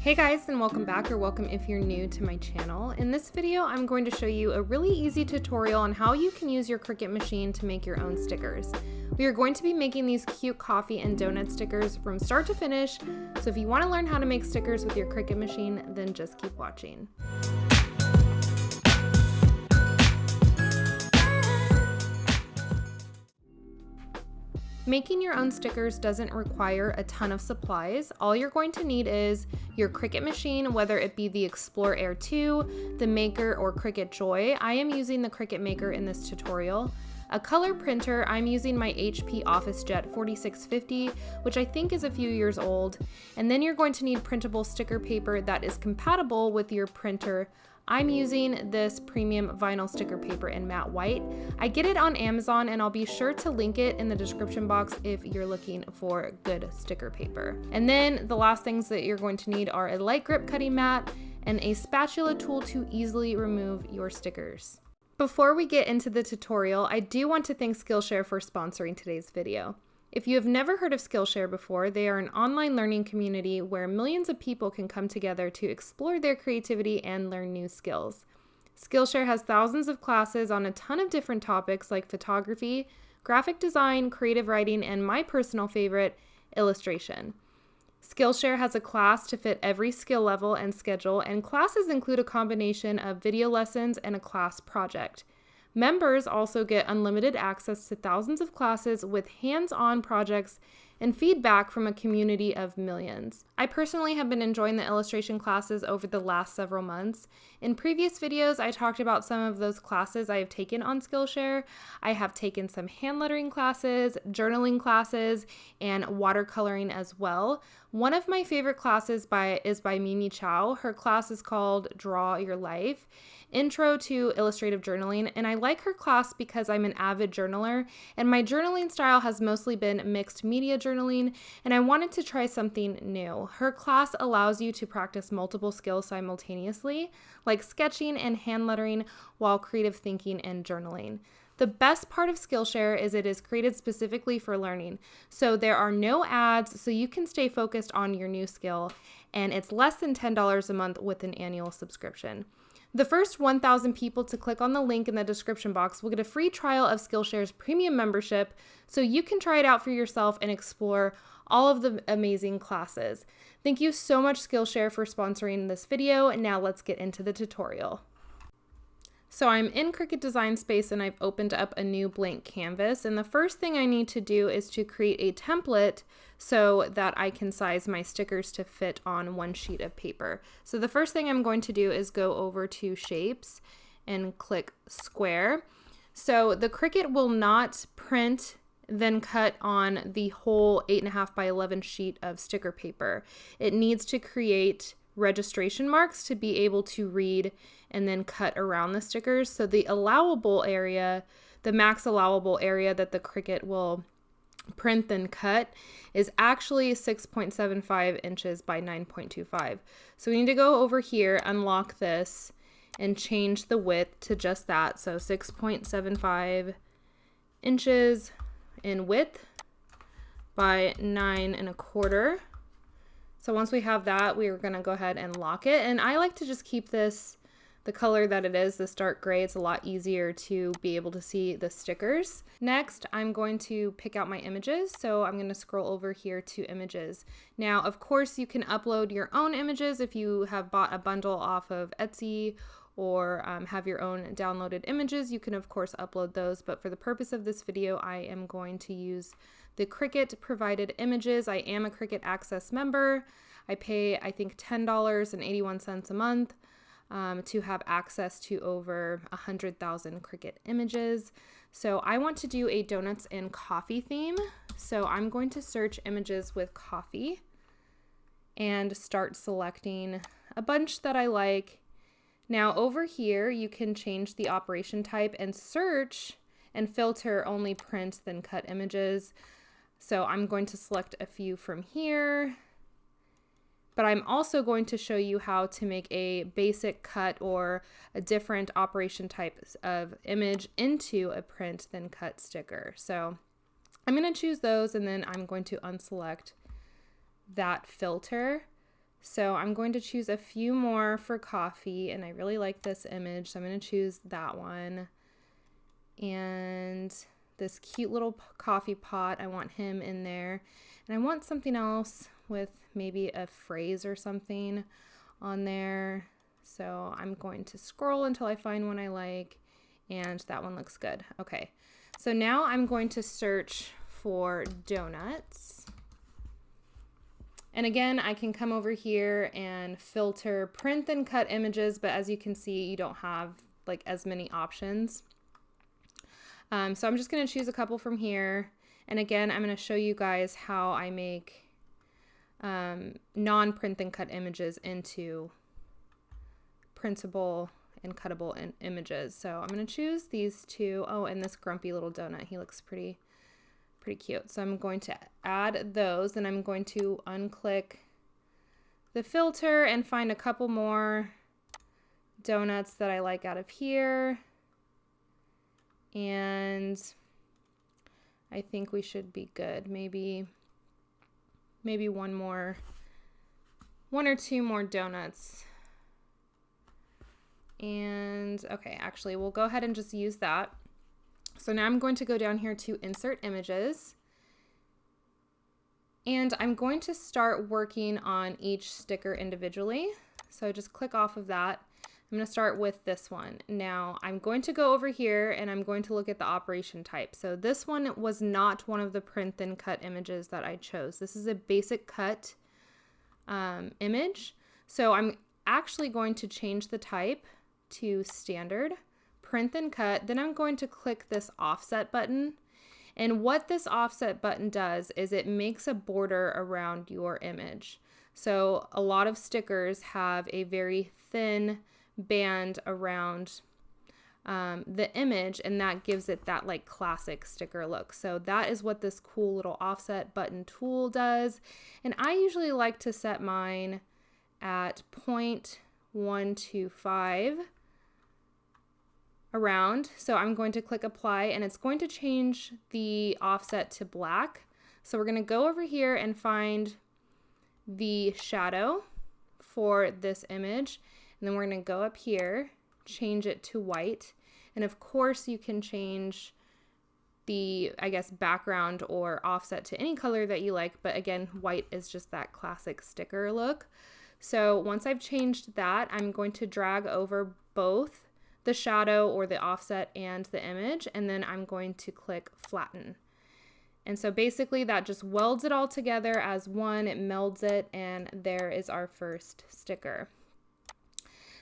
Hey guys, and welcome back, or welcome if you're new to my channel. In this video, I'm going to show you a really easy tutorial on how you can use your Cricut machine to make your own stickers. We are going to be making these cute coffee and donut stickers from start to finish, so if you want to learn how to make stickers with your Cricut machine, then just keep watching. Making your own stickers doesn't require a ton of supplies. All you're going to need is your Cricut machine, whether it be the Explore Air 2, the Maker, or Cricut Joy. I am using the Cricut Maker in this tutorial. A color printer, I'm using my HP OfficeJet 4650, which I think is a few years old. And then you're going to need printable sticker paper that is compatible with your printer. I'm using this premium vinyl sticker paper in matte white. I get it on Amazon, and I'll be sure to link it in the description box if you're looking for good sticker paper. And then the last things that you're going to need are a light grip cutting mat and a spatula tool to easily remove your stickers. Before we get into the tutorial, I do want to thank Skillshare for sponsoring today's video. If you have never heard of Skillshare before, they are an online learning community where millions of people can come together to explore their creativity and learn new skills. Skillshare has thousands of classes on a ton of different topics like photography, graphic design, creative writing, and my personal favorite, illustration. Skillshare has a class to fit every skill level and schedule, and classes include a combination of video lessons and a class project. Members also get unlimited access to thousands of classes with hands-on projects and feedback from a community of millions. I personally have been enjoying the illustration classes over the last several months. In previous videos, I talked about some of those classes I have taken on Skillshare. I have taken some hand lettering classes, journaling classes, and watercoloring as well. One of my favorite classes is by Mimi Chow. Her class is called Draw Your Life, Intro to Illustrative Journaling, and I like her class because I'm an avid journaler, and my journaling style has mostly been mixed media journaling, and I wanted to try something new. Her class allows you to practice multiple skills simultaneously, like sketching and hand lettering, while creative thinking and journaling. The best part of Skillshare is it is created specifically for learning, so there are no ads, so you can stay focused on your new skill, and it's less than $10 a month with an annual subscription. The first 1,000 people to click on the link in the description box will get a free trial of Skillshare's premium membership, so you can try it out for yourself and explore all of the amazing classes. Thank you so much, Skillshare, for sponsoring this video, and now let's get into the tutorial. So I'm in Cricut Design Space, and I've opened up a new blank canvas, and the first thing I need to do is to create a template so that I can size my stickers to fit on one sheet of paper. So the first thing I'm going to do is go over to Shapes and click Square. So the Cricut will not print then cut on the whole 8.5 by 11 sheet of sticker paper. It needs to create registration marks to be able to read and then cut around the stickers. So the allowable area, the max allowable area that the Cricut will print then cut is actually 6.75 inches by 9.25. So we need to go over here, unlock this, and change the width to just that. So 6.75 inches in width by 9.25. So once we have that, we are going to go ahead and lock it. And I like to just keep this the color that it is, this dark gray. It's a lot easier to be able to see the stickers. Next, I'm going to pick out my images. So I'm going to scroll over here to images. Now, of course, you can upload your own images if you have bought a bundle off of Etsy or have your own downloaded images. You can, of course, upload those. But for the purpose of this video, I am going to use the Cricut provided images. I am a Cricut Access member. I pay, I think, $10.81 a month to have access to over 100,000 Cricut images. So I want to do a donuts and coffee theme. So I'm going to search images with coffee and start selecting a bunch that I like. Now over here, you can change the operation type and search and filter only print then cut images. So I'm going to select a few from here, but I'm also going to show you how to make a basic cut or a different operation type of image into a print then cut sticker. So I'm going to choose those, and then I'm going to unselect that filter So I'm going to choose a few more for coffee, and I really like this image, so I'm going to choose that one. And this cute little coffee pot, I want him in there. And I want something else with maybe a phrase or something on there. So I'm going to scroll until I find one I like, and that one looks good. Okay, so now I'm going to search for donuts. And again, I can come over here and filter print and cut images, but as you can see, you don't have like as many options. So I'm just going to choose a couple from here. And again, I'm going to show you guys how I make non-print and cut images into printable and cuttable images. So I'm going to choose these two. Oh, and this grumpy little donut, he looks pretty cute. So I'm going to add those, and I'm going to unclick the filter and find a couple more donuts that I like out of here. And I think we should be good. Maybe one or two more donuts. And okay, actually we'll go ahead and just use that. So now I'm going to go down here to insert images, and I'm going to start working on each sticker individually. So just click off of that. I'm going to start with this one. Now I'm going to go over here and I'm going to look at the operation type. So this one was not one of the print and cut images that I chose. This is a basic cut image. So I'm actually going to change the type to standard, print and cut. Then I'm going to click this offset button. And what this offset button does is it makes a border around your image. So a lot of stickers have a very thin band around the image, and that gives it that like classic sticker look. So that is what this cool little offset button tool does. And I usually like to set mine at 0.125 around. So I'm going to click apply, and it's going to change the offset to black. So we're going to go over here and find the shadow for this image, and then we're going to go up here, change it to white. And of course you can change the, I guess, background or offset to any color that you like, but again, white is just that classic sticker look. So once I've changed that, I'm going to drag over both the shadow or the offset and the image, and then I'm going to click flatten. And so basically that just welds it all together as one, it melds it, and there is our first sticker.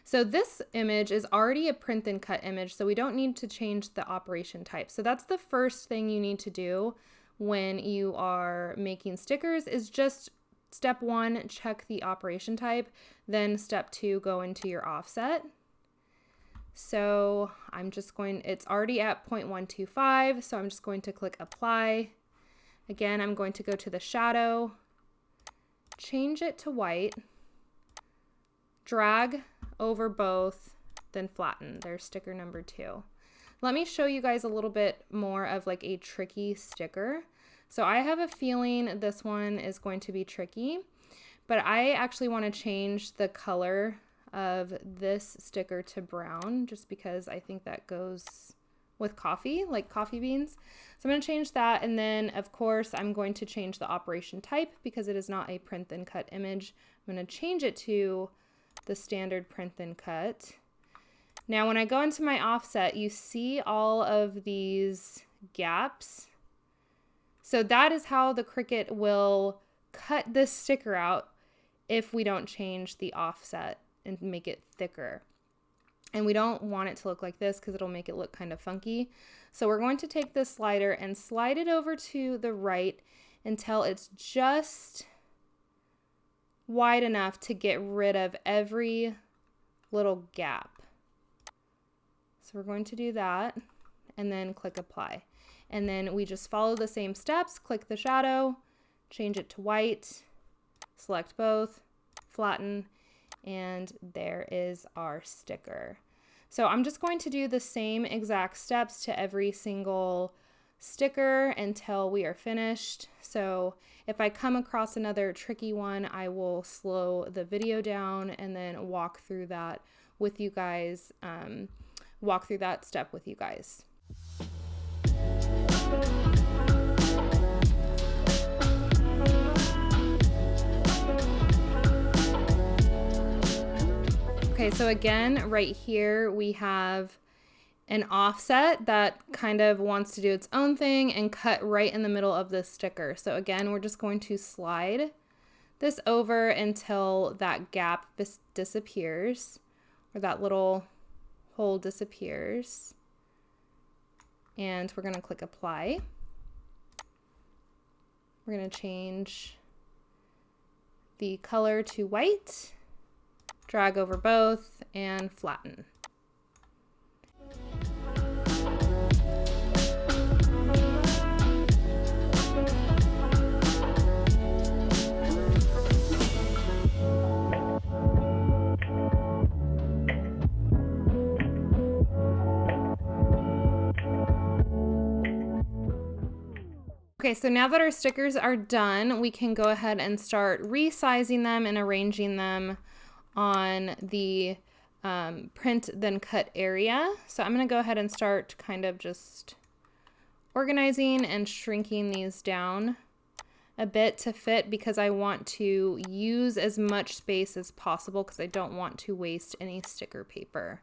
So this image is already a print and cut image, so we don't need to change the operation type. So that's the first thing you need to do when you are making stickers, is just step one, check the operation type, then step two, go into your offset. So I'm just going, it's already at 0.125, so I'm just going to click apply. Again, I'm going to go to the shadow, change it to white, drag over both, then flatten. There's sticker number 2. Let me show you guys a little bit more of like a tricky sticker. So I have a feeling this one is going to be tricky, but I actually want to change the color of this sticker to brown, just because I think that goes with coffee, like coffee beans. So I'm going to change that, and then of course I'm going to change the operation type because it is not a print and cut image. I'm going to change it to the standard print and cut. Now when I go into my offset, you see all of these gaps. So that is how the Cricut will cut this sticker out if we don't change the offset and make it thicker. And we don't want it to look like this because it'll make it look kind of funky. So we're going to take this slider and slide it over to the right until it's just wide enough to get rid of every little gap. So we're going to do that and then click apply. And then we just follow the same steps, click the shadow, change it to white, select both, flatten, and there is our sticker. So I'm just going to do the same exact steps to every single sticker until we are finished. So if I come across another tricky one, I will slow the video down and then walk through that with you guys, walk through that step with you guys. Okay, so again, right here we have an offset that kind of wants to do its own thing and cut right in the middle of the sticker. So again, we're just going to slide this over until that gap disappears, or that little hole disappears. And we're gonna click apply. We're gonna change the color to white, drag over both, and flatten. Okay, so now that our stickers are done, we can go ahead and start resizing them and arranging them on the print then cut area. So I'm going to go ahead and start kind of just organizing and shrinking these down a bit to fit, because I want to use as much space as possible because I don't want to waste any sticker paper.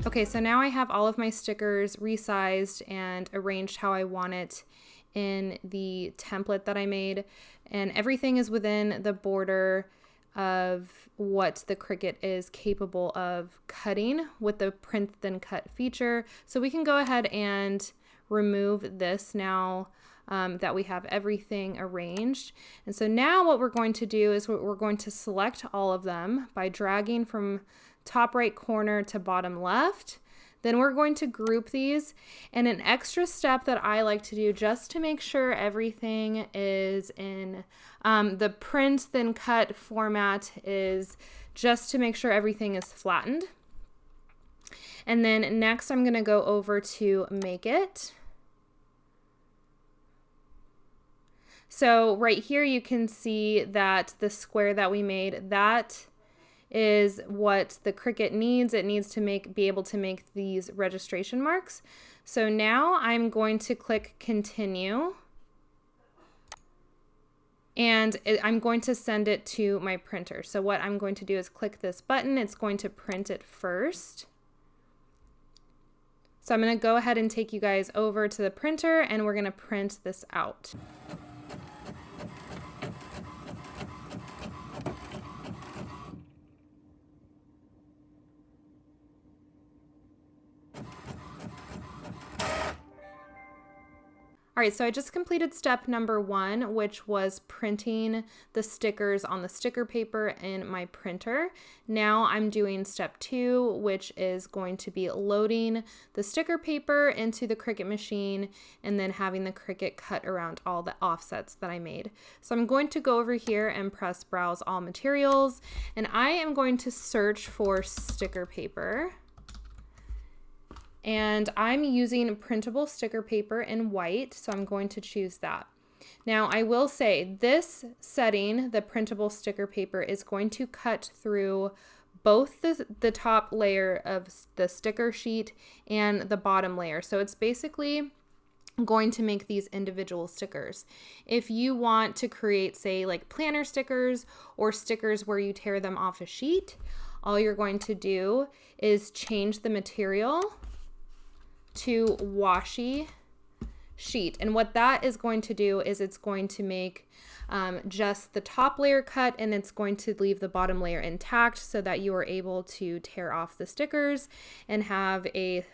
Okay, so now I have all of my stickers resized and arranged how I want it in the template that I made, and everything is within the border of what the Cricut is capable of cutting with the print then cut feature. So we can go ahead and remove this now that we have everything arranged. And so now what we're going to do is we're going to select all of them by dragging from top right corner to bottom left. Then we're going to group these, and an extra step that I like to do just to make sure everything is in the print then cut format is just to make sure everything is flattened. And then next I'm going to go over to make it. So right here you can see that the square that we made, that is what the Cricut needs. It needs to be able to make these registration marks. So now I'm going to click continue, and I'm going to send it to my printer. So what I'm going to do is click this button. It's going to print it first. So I'm going to go ahead and take you guys over to the printer, and we're going to print this out. All right, so I just completed step number 1, which was printing the stickers on the sticker paper in my printer. Now I'm doing step 2, which is going to be loading the sticker paper into the Cricut machine and then having the Cricut cut around all the offsets that I made. So I'm going to go over here and press browse all materials, and I am going to search for sticker paper. And I'm using printable sticker paper in white, so I'm going to choose that. Now I will say this setting, the printable sticker paper, is going to cut through both the top layer of the sticker sheet and the bottom layer. So it's basically going to make these individual stickers. If you want to create, say, like planner stickers or stickers where you tear them off a sheet, all you're going to do is change the material to washi sheet. And what that is going to do is it's going to make just the top layer cut, and it's going to leave the bottom layer intact so that you are able to tear off the stickers and have a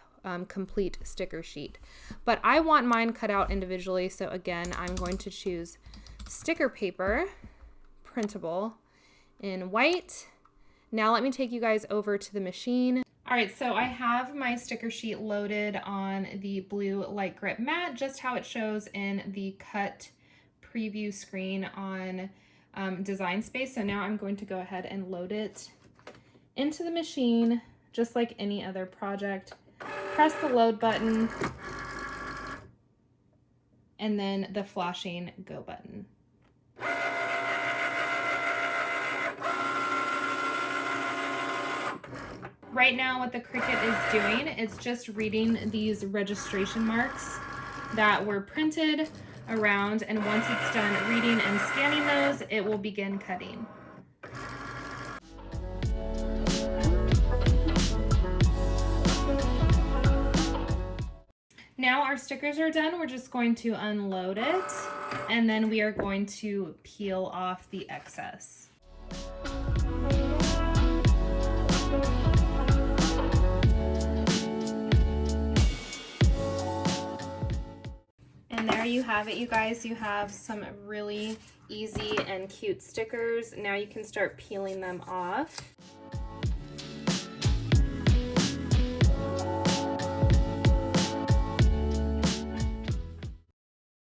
complete sticker sheet. But I want mine cut out individually, so again, I'm going to choose sticker paper, printable in white. Now let me take you guys over to the machine. All All right, so I have my sticker sheet loaded on the blue light grip mat, just how it shows in the cut preview screen on Design Space. So now I'm going to go ahead and load it into the machine, just like any other project. Press the load button and then the flashing go button. Right now what the Cricut is doing, it's just reading these registration marks that were printed around, and once it's done reading and scanning those, it will begin cutting. Now our stickers are done, we're just going to unload it, and then we are going to peel off the excess. And there you have it, you guys. You have some really easy and cute stickers. Now you can start peeling them off.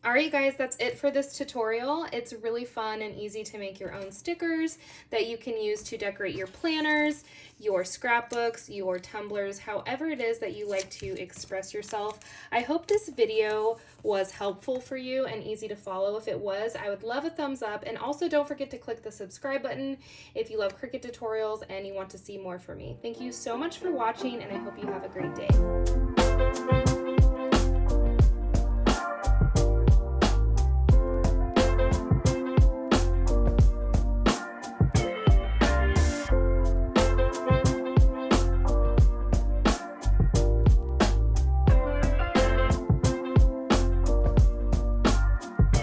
Alright you guys, that's it for this tutorial. It's really fun and easy to make your own stickers that you can use to decorate your planners, your scrapbooks, your tumblers, however it is that you like to express yourself. I hope this video was helpful for you and easy to follow. If it was, I would love a thumbs up, and also don't forget to click the subscribe button if you love Cricut tutorials and you want to see more from me. Thank you so much for watching, and I hope you have a great day.